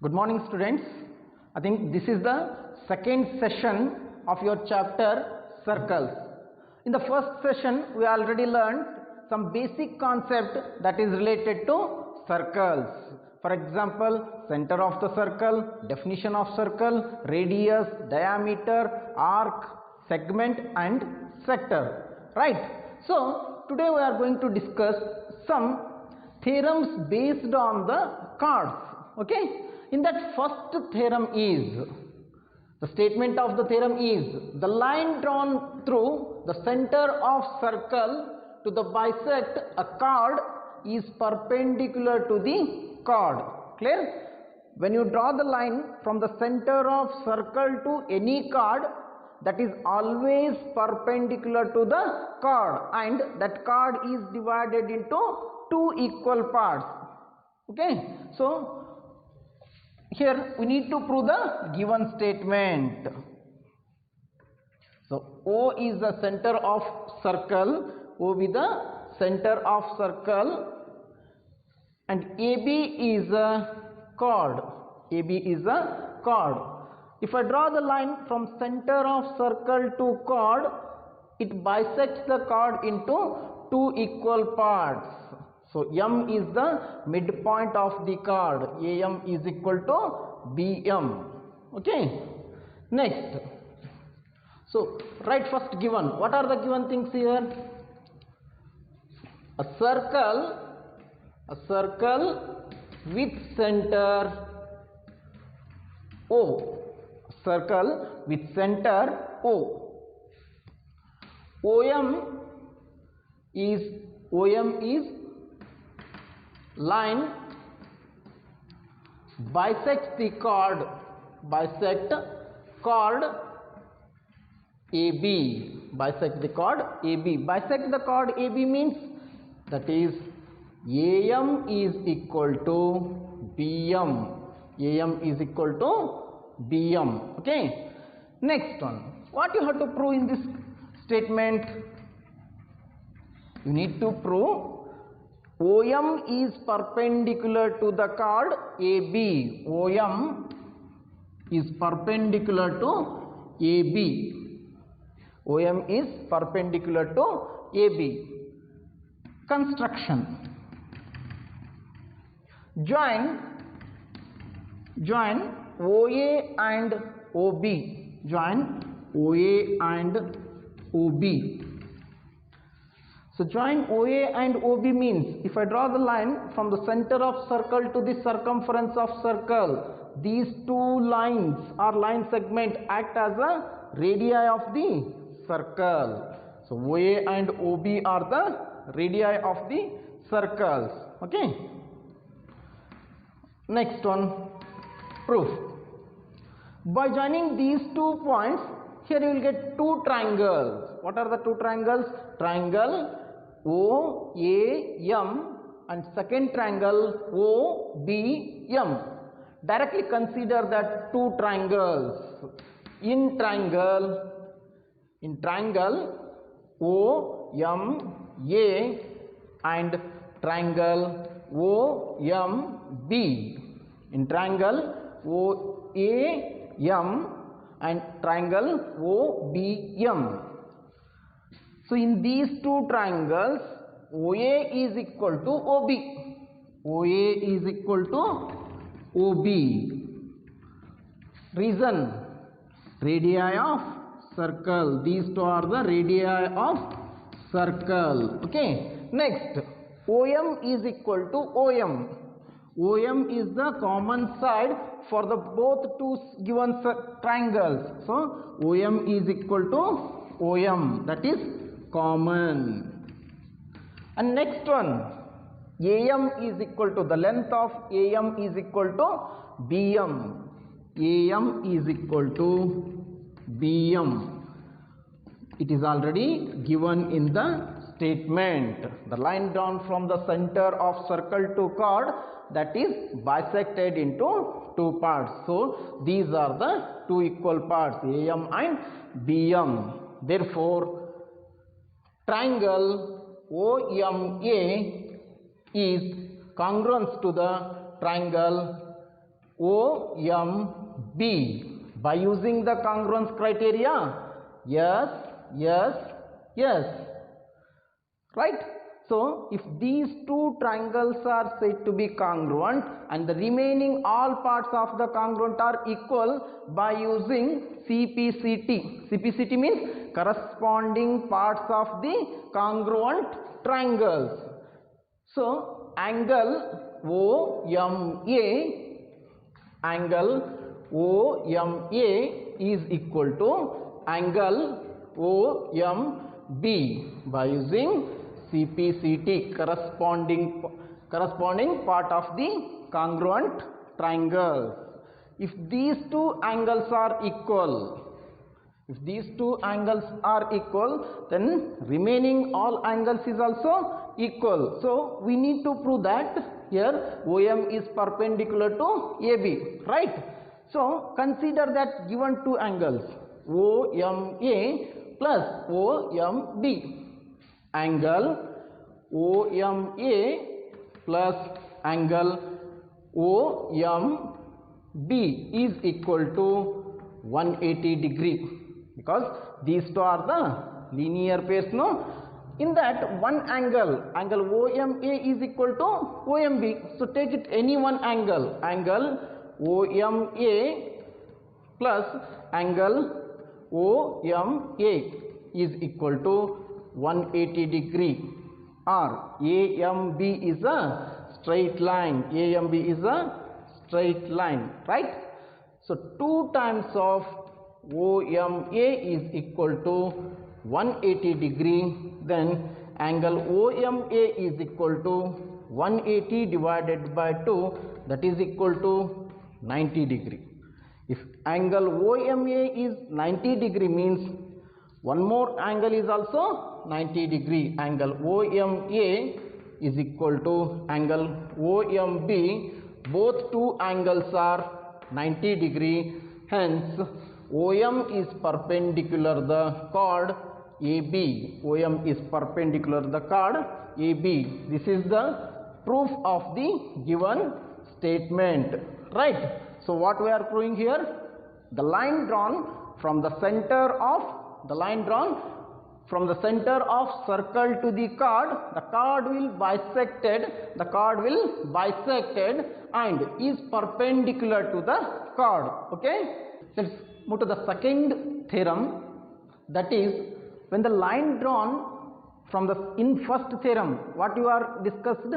Good morning, students. I think this is the second session of your chapter circles. In the first session, we already learned some basic concept that is related to circles. For example, center of the circle, definition of circle, radius, diameter, arc, segment and sector. Right? So, today we are going to discuss some theorems based on the chords. Okay? In that first theorem is, the statement of the theorem is, the line drawn through the center of circle to the bisect a chord is perpendicular to the chord. Clear? When you draw the line from the center of circle to any chord, that is always perpendicular to the chord, and that chord is divided into two equal parts. Okay? So, here we need to prove the given statement. So, O is the center of circle, O be the center of circle, and AB is a chord. AB is a chord. If I draw the line from center of circle to chord, it bisects the chord into two equal parts. So, M is the midpoint of the chord. AM is equal to BM. Okay. Next. So, write first given. What are the given things here? A circle with center O. Circle with center O. OM is line bisects the chord, bisect chord AB, bisect the chord AB. Bisect the chord AB means that is AM is equal to BM. AM is equal to BM. Okay. Next one. What you have to prove in this statement? You need to prove OM is perpendicular to the chord AB. OM is perpendicular to AB. OM is perpendicular to AB. Construction. Join OA and OB. Join OA and OB. So, join OA and OB means, if I draw the line from the center of circle to the circumference of circle, these two lines or line segment act as a radii of the circle. So, OA and OB are the radii of the circles. Okay. Next one, proof. By joining these 2 points, here you will get two triangles. What are the two triangles? Triangle OAM and second triangle OBM. Directly consider that two triangles. In triangle OMA and triangle OMB. In triangle OAM and triangle OBM. So, in these two triangles, OA is equal to OB. OA is equal to OB. Reason, radii of circle. These two are the radii of circle. Okay. Next, OM is equal to OM. OM is the common side for the both two given triangles. So, OM is equal to OM, that is common. And next one, AM is equal to, the length of AM is equal to BM. AM is equal to BM. It is already given in the statement. The line drawn from the center of circle to chord, that is bisected into two parts. So, these are the two equal parts, AM and BM. Therefore, triangle OMA is congruent to the triangle OMB by using the congruence criteria? Yes, yes, yes. Right? So, if these two triangles are said to be congruent and the remaining all parts of the congruent are equal by using CPCT. CPCT means corresponding parts of the congruent triangles. So, angle OMA is equal to angle OMB by using CPCT, corresponding part of the congruent triangles. If these two angles are equal, then remaining all angles is also equal. So we need to prove that here OM is perpendicular to AB, right? So consider that given two angles OMA plus OMB. Angle OMA plus angle OMB is equal to 180 degree, because these two are the linear pairs, no? In that one angle OMA is equal to OMB. So take it any one angle OMA plus angle OMA is equal to 180 degree, or AMB is a straight line. Right? So 2 times of OMA is equal to 180 degree. Then angle OMA is equal to 180 divided by 2, that is equal to 90 degree. If angle OMA is 90 degree means one more angle is also 90 degree. Angle OMA is equal to angle OMB. Both two angles are 90 degree. Hence, OM is perpendicular the chord AB. OM is perpendicular the chord AB. This is the proof of the given statement. Right? So what we are proving here? The line drawn from the center of circle to the chord, the chord will bisected and is perpendicular to the chord. Okay, let's move to the second theorem, that is when the line drawn from in first theorem, what you are discussed,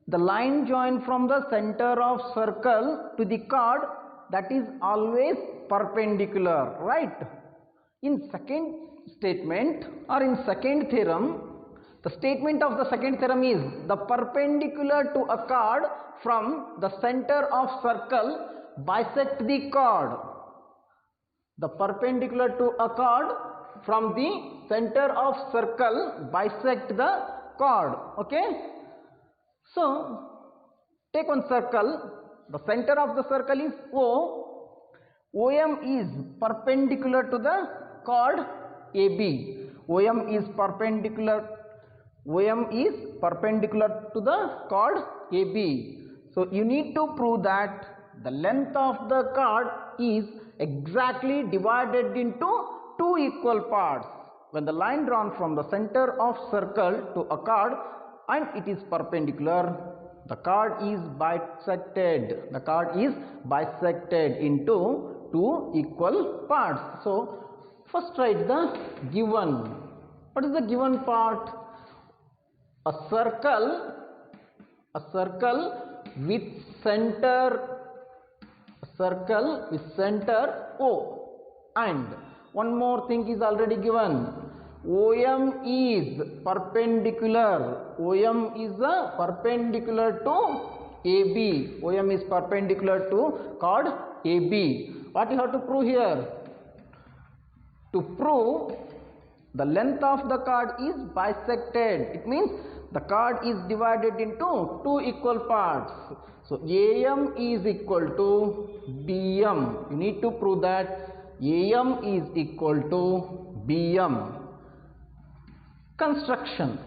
the line joined from the center of circle to the chord, that is always perpendicular, right? In second statement or in second theorem, the statement of the second theorem is the perpendicular to a chord from the center of circle bisect the chord. The perpendicular to a chord from the center of circle bisect the chord. Okay? So take one circle, the center of the circle is O. OM is perpendicular to the chord AB. OM is perpendicular to the chord AB. So you need to prove that the length of the chord is exactly divided into two equal parts. When the line drawn from the center of circle to a chord and it is perpendicular, the chord is bisected. The chord is bisected into two equal parts. So first write the given. What is the given part? A circle with center O, and one more thing is already given. OM is perpendicular. OM is perpendicular to AB. OM is perpendicular to chord AB. What you have to prove here? To prove the length of the chord is bisected, it means the chord is divided into two equal parts. So AM is equal to BM. You need to prove that AM is equal to BM. Construction.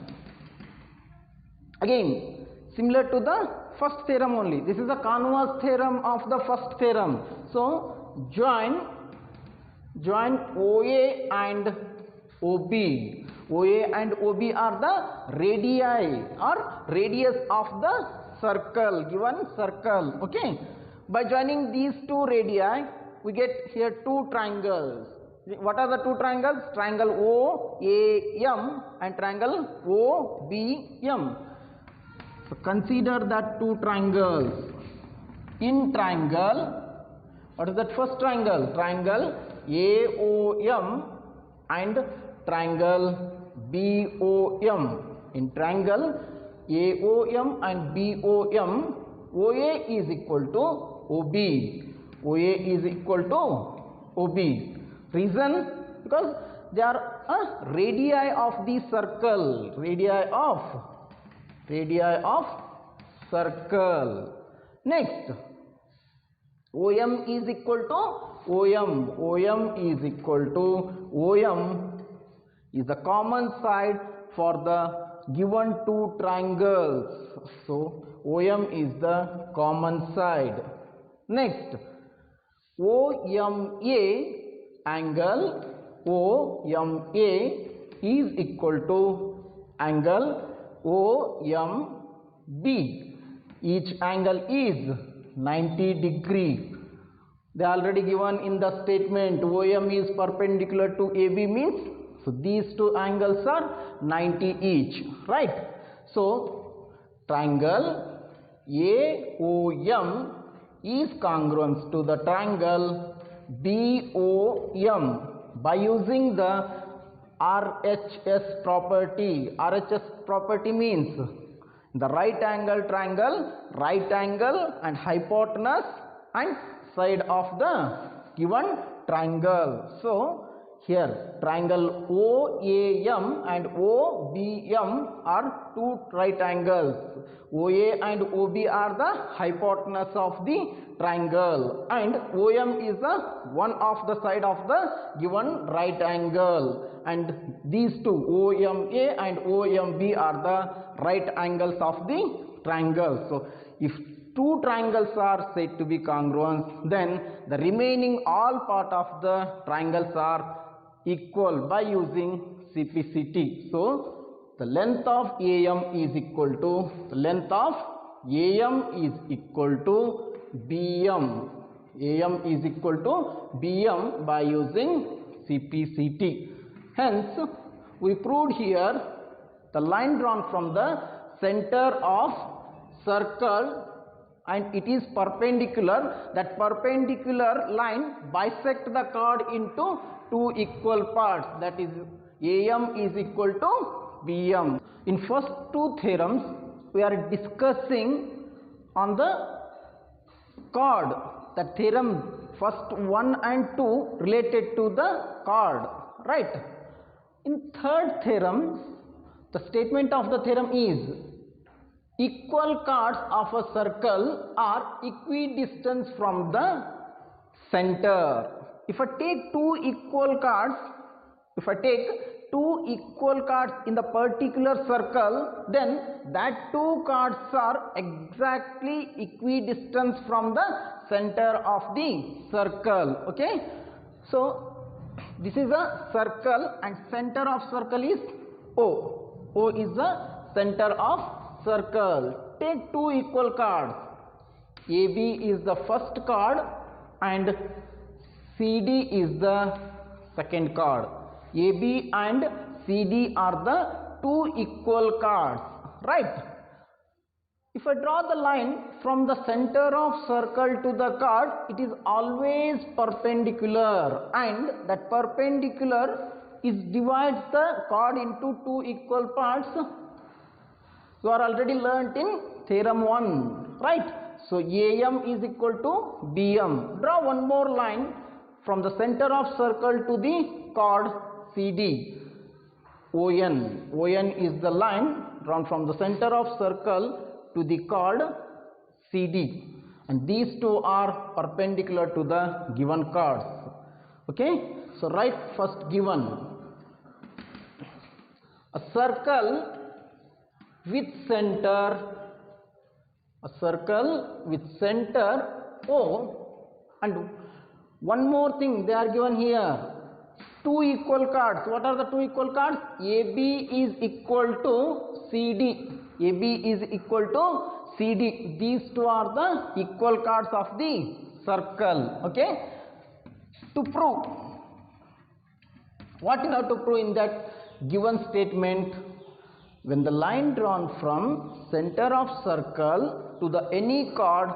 Again, similar to the first theorem only. This is the converse theorem of the first theorem. So join OA and OB. OA and OB are the radii or radius of the circle, given circle. Okay. By joining these two radii, we get here two triangles. What are the two triangles? Triangle OAM and triangle OBM. So consider that two triangles. In triangle, what is that first triangle? Triangle AOM and triangle BOM. In triangle AOM and BOM, OA is equal to OB. OA is equal to OB. Reason? Because they are radii of the circle. Radii of circle. Next, OM is equal to OM. OM is equal to OM is the common side for the given two triangles. So OM is the common side. Next, OMA angle OMA is equal to angle OMB. Each angle is 90 degree. They are already given in the statement. OM is perpendicular to AB means, so these two angles are 90 each, right? So triangle AOM is congruent to the triangle BOM by using the RHS property. RHS property means the right angle triangle, right angle and hypotenuse and side of the given triangle. So here triangle OAM and OBM are two right angles. OA and OB are the hypotenuse of the triangle and OM is the one of the side of the given right angle, and these two OMA and OMB are the right angles of the triangle. So if two triangles are said to be congruent, then the remaining all part of the triangles are equal by using CPCT. So the length of AM is equal to BM. AM is equal to BM by using CPCT. Hence, we proved here the line drawn from the center of circle and it is perpendicular. That perpendicular line bisect the chord into two equal parts, that is AM is equal to BM. In first two theorems, we are discussing on the chord. The theorem first 1 and 2 related to the chord, right? In third theorem, the statement of the theorem is equal chords of a circle are equidistant from the center. If I take two equal chords, in the particular circle, then that two chords are exactly equidistant from the center of the circle. Okay, so this is a circle and center of circle is O. O is the center of circle. Take two equal chords. AB is the first chord and CD is the second chord. AB and CD are the two equal chords, right? If I draw the line from the center of circle to the chord, it is always perpendicular, and that perpendicular divides the chord into two equal parts. You are already learnt in theorem 1, right? So AM is equal to BM. Draw one more line from the center of circle to the chord CD. ON. ON is the line drawn from the center of circle to the chord CD, and these two are perpendicular to the given chords. Okay, so write first given. A circle with center A circle with center O, and one more thing they are given here, two equal cards. What are the two equal cards? AB is equal to CD. AB is equal to CD. These two are the equal cards of the circle. Okay. To prove, what you have to prove in that given statement? When the line drawn from center of circle to the any chord,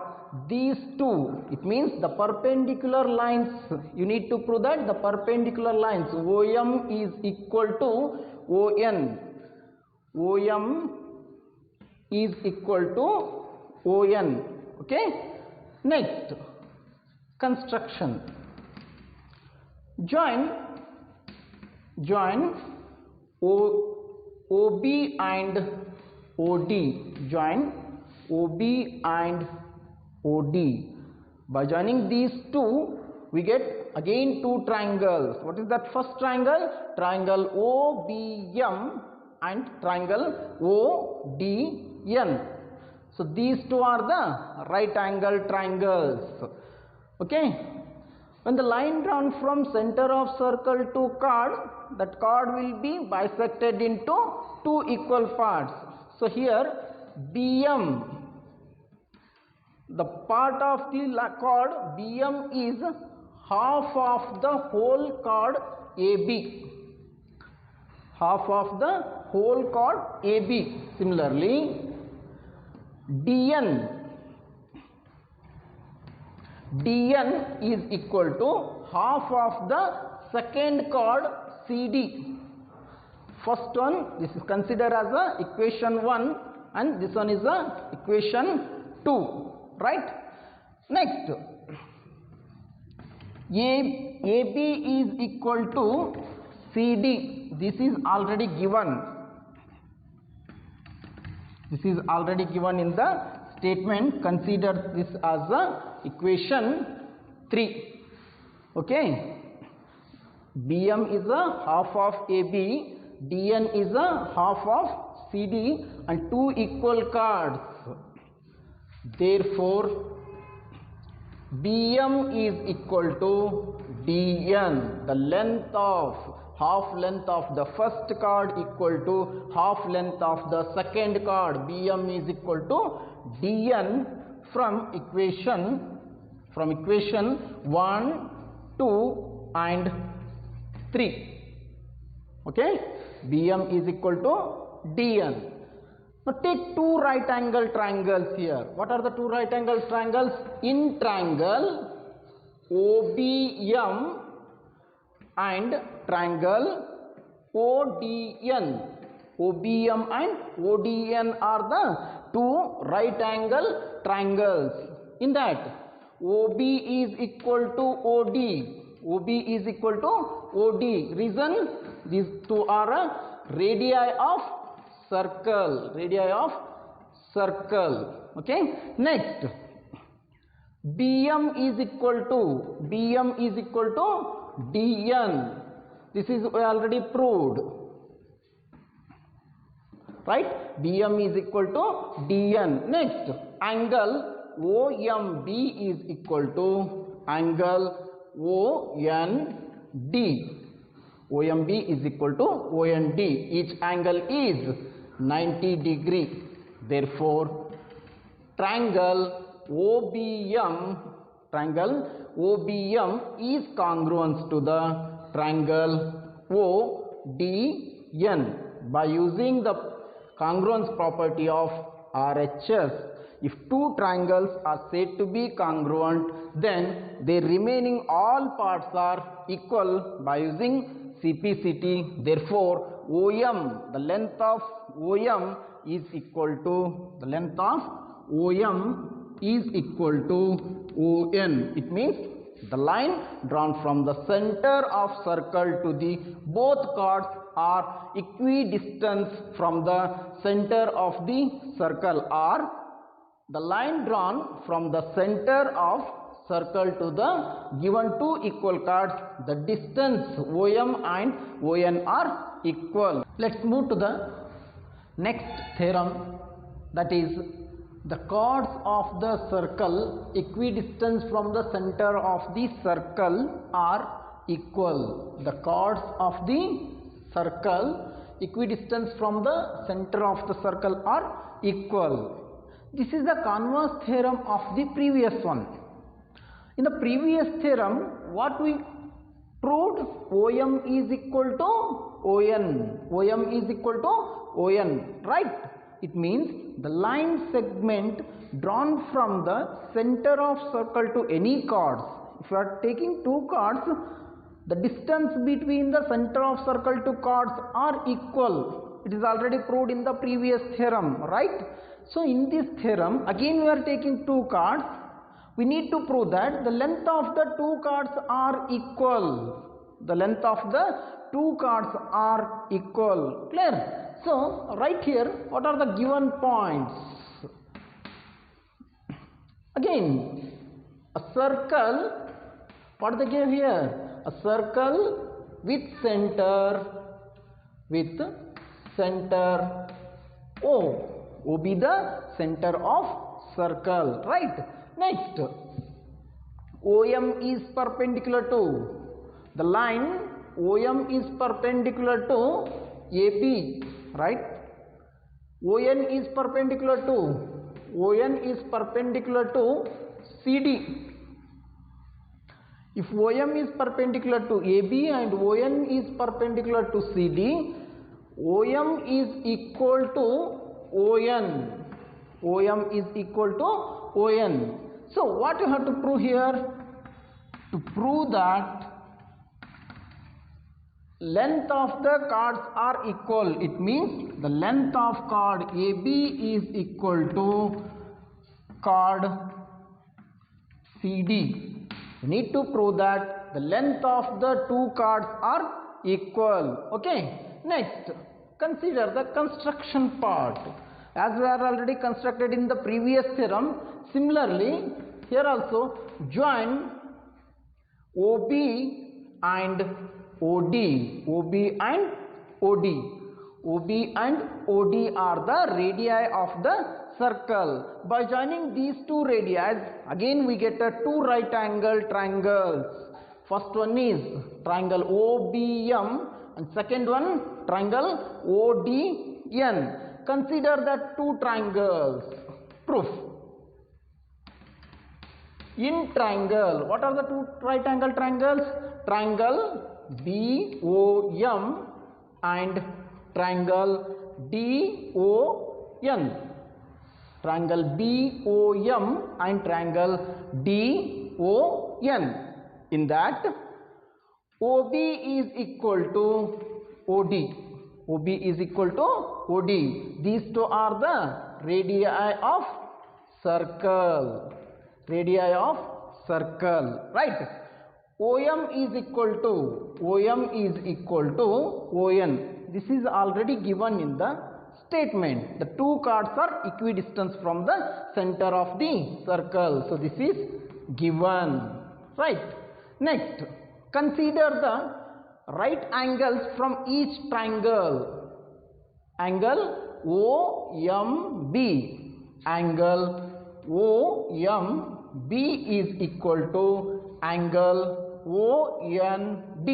these two, it means the perpendicular lines, you need to prove that the perpendicular lines OM is equal to ON. OM is equal to ON. Okay. Next, construction. Join OB and OD. Join OB and OD. By joining these two, we get again two triangles. What is that first triangle? Triangle OBM and triangle ODN. So these two are the right angle triangles. Okay. When the line drawn from center of circle to chord, that chord will be bisected into two equal parts. So here BM, the part of the chord BM is half of the whole chord AB. Half of the whole chord AB. Similarly, DN is equal to half of the second chord CD. First one, this is considered as a equation 1 and this one is a equation 2, right? Next, AB is equal to CD. This is already given. This is already given in the statement. Consider this as a equation 3. Okay. BM is a half of AB, DN is a half of CD, and two equal chords. Therefore, BM is equal to DN. The length of half length of the first chord equal to half length of the second chord. BM is equal to DN from equation 1, 2 and 3. Okay. BM is equal to DN. Now take two right angle triangles here. What are the two right angle triangles? In triangle OBM and triangle ODN. OBM and ODN are the two right angle triangles. In that, OB is equal to OD. OB is equal to OD. Reason? These two are radii of circle. Radii of circle. Okay. Next, BM is equal to DN. This is already proved, right? BM is equal to DN. Next, angle OMB is equal to angle OND. OMB is equal to OND. Each angle is 90 degree. Therefore, triangle OBM is congruent to the triangle ODN. By using the congruence property of RHS, if two triangles are said to be congruent, then their remaining all parts are equal by using CPCT. Therefore, OM, the length of OM is equal to ON. It means the line drawn from the center of circle to the both chords are equidistant from the center of the circle, or the line drawn from the center of circle to the given two equal chords, the distance OM and ON are equal. Let's move to the next theorem, that is the chords of the circle equidistant from the center of the circle are equal. The chords of the circle equidistant from the center of the circle are equal. This is the converse theorem of the previous one. In the previous theorem, what we proved? OM is equal to ON. OM is equal to ON, right? It means the line segment drawn from the center of circle to any chords. If you are taking two chords, the distance between the center of circle to chords are equal. It is already proved in the previous theorem, right? So in this theorem, again we are taking two chords. We need to prove that the length of the two chords are equal. The length of the two chords are equal. Clear? So right here, what are the given points? Again, a circle. What they give here? A circle with center O. O be the center of circle, right? Next, OM is perpendicular to the line. OM is perpendicular to AB, right? ON is perpendicular to CD. If OM is perpendicular to AB and ON is perpendicular to CD, OM is equal to ON. OM is equal to ON. So what you have to prove here? To prove that length of the chords are equal. It means the length of chord AB is equal to chord CD. You need to prove that the length of the two chords are equal. Okay. Next, consider the construction part. As we are already constructed in the previous theorem, similarly here also join OB and OD. OB and OD. OB and OD are the radii of the circle. By joining these two radii, again we get a two right angle triangles. First one is triangle OBM and second one triangle ODN. Consider the two triangles. Proof. In triangle, what are the two right angle triangles? Triangle BOM and triangle DON. Triangle BOM and triangle DON. In that, OB is equal to OD. OB is equal to OD. These two are the radii of circle. Radii of circle, right? OM is equal to ON. This is already given in the statement. The two chords are equidistant from the center of the circle. So this is given, right? Next, consider the right angles from each triangle. Angle OMB. Angle OMB is equal to angle OND.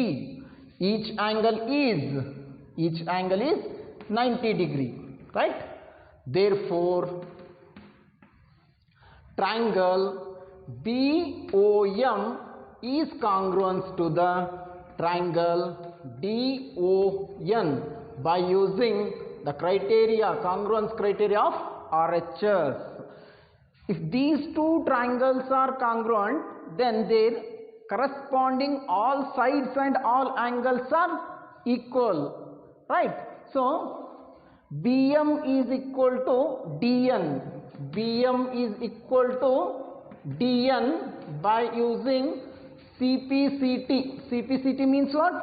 Each angle is 90 degree, right? Therefore, triangle BOM is congruent to the triangle DON by using the criteria, congruence criteria of RHS. If these two triangles are congruent, then their corresponding all sides and all angles are equal, right? So BM is equal to DN. BM is equal to DN by using CPCT. CPCT means what?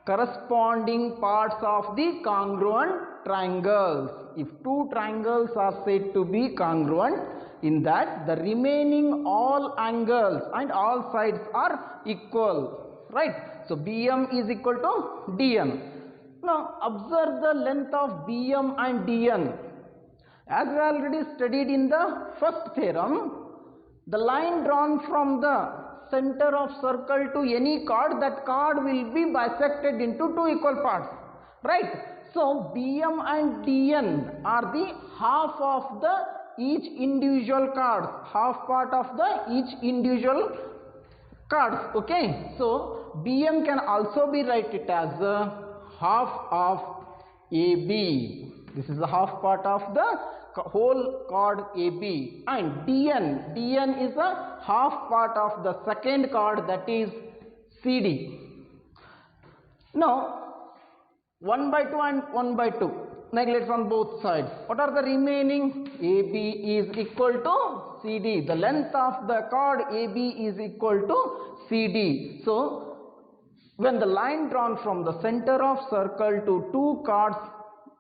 Corresponding parts of the congruent triangles. If two triangles are said to be congruent, in that the remaining all angles and all sides are equal, right? So BM is equal to DN. Now observe the length of BM and DN. As we already studied in the first theorem, the line drawn from the center of circle to any chord, that chord will be bisected into two equal parts, right? So BM and DN are the half of the each individual chords, half part of the each individual chords. Okay, so BM can also be written as half of AB. This is the half part of the whole chord AB, and DN is a half part of the second chord, that is CD. Now 1 by 2 and 1 by 2 neglects on both sides. What are the remaining? AB is equal to CD. The length of the chord AB is equal to CD. So when the line drawn from the center of circle to two chords,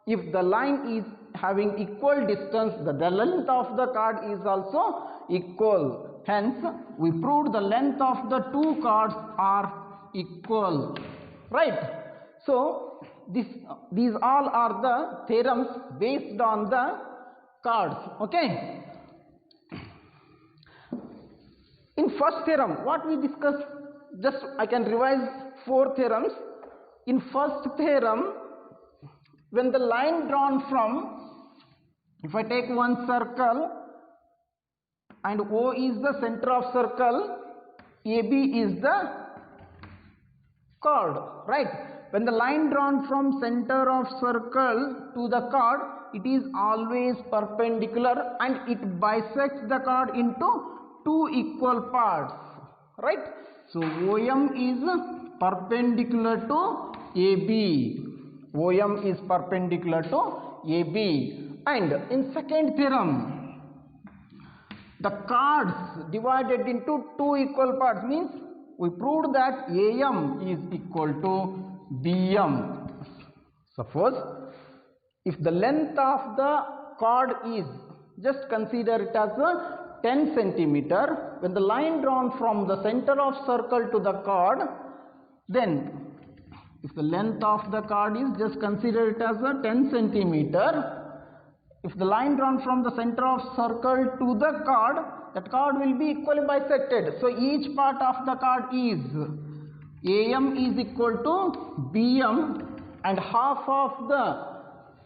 if the line is having equal distance, the length of the chord is also equal. Hence we proved the length of the two chords are equal, right? So these all are the theorems based on the chords. Okay, in first theorem what we discussed, just I can revise 4 theorems. In first theorem, when the line drawn from, if I take one circle and O is the center of circle, AB is the chord, right? When the line drawn from center of circle to the chord, it is always perpendicular and it bisects the chord into two equal parts, right? So OM is perpendicular to AB. OM is perpendicular to AB. And in second theorem, the chords divided into two equal parts, means we proved that AM is equal to BM. Suppose if the length of the chord is, just consider it as a 10 centimeter, when the line drawn from the center of circle to the chord, then if the length of the chord is, just consider it as a 10 centimeter. If the line drawn from the center of circle to the chord, that chord will be equally bisected. So each part of the chord is AM is equal to BM, and half of the,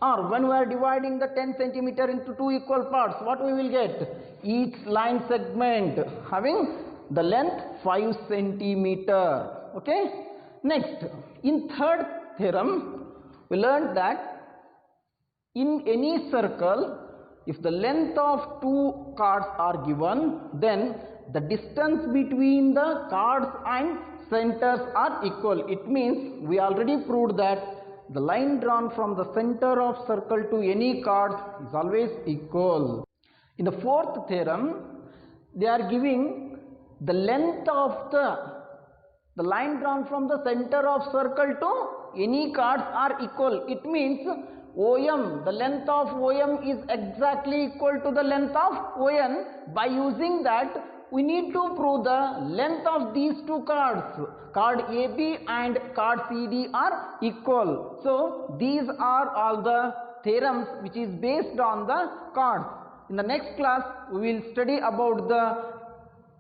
or when we are dividing the 10 centimeter into two equal parts, what we will get? Each line segment having the length 5 centimeter. Okay. Next, in third theorem, we learned that in any circle, if the length of two chords are given, then the distance between the chords and centers are equal. It means we already proved that the line drawn from the center of circle to any chord is always equal. In the fourth theorem, they are giving the length of the line drawn from the center of circle to any chords are equal. It means OM, the length of OM is exactly equal to the length of ON. By using that, we need to prove the length of these two chords, chord AB and chord CD are equal. So these are all the theorems which is based on the chords. In the next class, we will study about the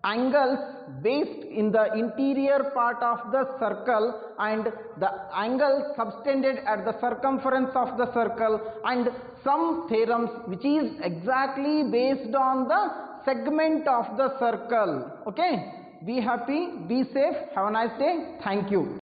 angles based in the interior part of the circle and the angle subtended at the circumference of the circle, and some theorems which is exactly based on the segment of the circle. Okay, be happy, be safe, have a nice day. Thank you.